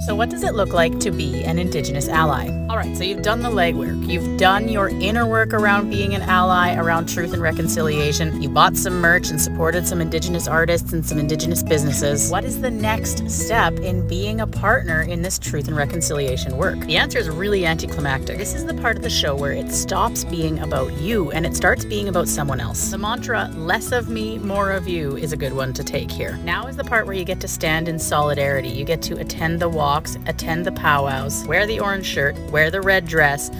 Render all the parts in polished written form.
So what does it look like to be an Indigenous ally? All right, so you've done the legwork. You've done your inner work around being an ally, around truth and reconciliation. You bought some merch and supported some Indigenous artists and some Indigenous businesses. What is the next step in being a partner in this truth and reconciliation work? The answer is really anticlimactic. This is the part of the show where it stops being about you and it starts being about someone else. The mantra, less of me, more of you, is a good one to take here. Now is the part where you get to stand in solidarity. You get to attend the walks, attend the powwows, wear the orange shirt, wear the red dress,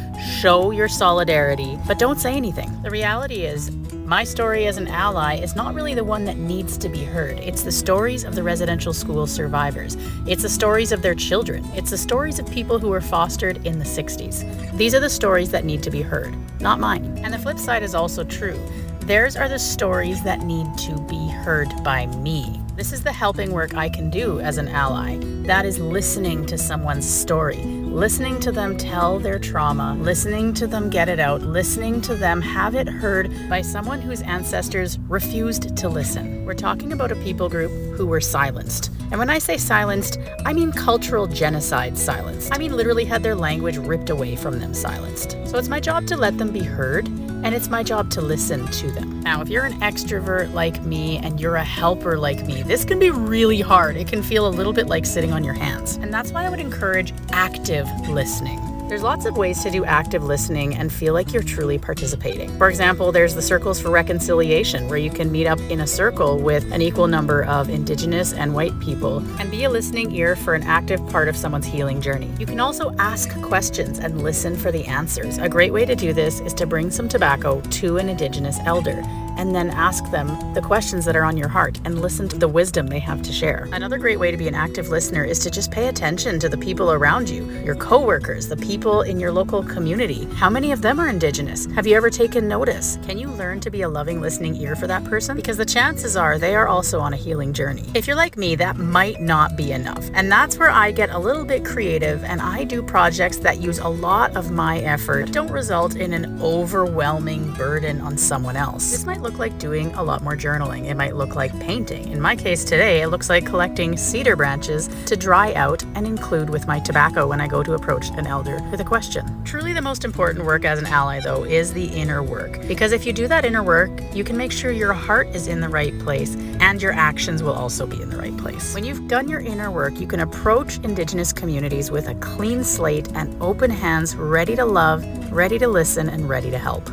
show your solidarity, but don't say anything. The reality is, my story as an ally is not really the one that needs to be heard. It's the stories of the residential school survivors. It's the stories of their children. It's the stories of people who were fostered in the 60s. These are the stories that need to be heard, not mine. And the flip side is also true. Theirs are the stories that need to be heard by me. This is the helping work I can do as an ally. That is listening to someone's story, listening to them tell their trauma, listening to them get it out, listening to them have it heard by someone whose ancestors refused to listen. We're talking about a people group who were silenced. And when I say silenced, I mean cultural genocide silenced. I mean literally had their language ripped away from them silenced. So it's my job to let them be heard, and it's my job to listen to them. Now, if you're an extrovert like me and you're a helper like me, this can be really hard. It can feel a little bit like sitting on your hands. And that's why I would encourage active listening. There's lots of ways to do active listening and feel like you're truly participating. For example, there's the Circles for Reconciliation, where you can meet up in a circle with an equal number of Indigenous and white people and be a listening ear for an active part of someone's healing journey. You can also ask questions and listen for the answers. A great way to do this is to bring some tobacco to an Indigenous elder and then ask them the questions that are on your heart and listen to the wisdom they have to share. Another great way to be an active listener is to just pay attention to the people around you, your coworkers, the people in your local community. How many of them are Indigenous? Have you ever taken notice? Can you learn to be a loving listening ear for that person? Because the chances are they are also on a healing journey. If you're like me, that might not be enough. And that's where I get a little bit creative and I do projects that use a lot of my effort, don't result in an overwhelming burden on someone else. This might look like doing a lot more journaling. It might look like painting. In my case today, it looks like collecting cedar branches to dry out and include with my tobacco when I go to approach an elder with a question. Truly the most important work as an ally, though, is the inner work. Because if you do that inner work, you can make sure your heart is in the right place and your actions will also be in the right place. When you've done your inner work, you can approach Indigenous communities with a clean slate and open hands, ready to love, ready to listen, and ready to help.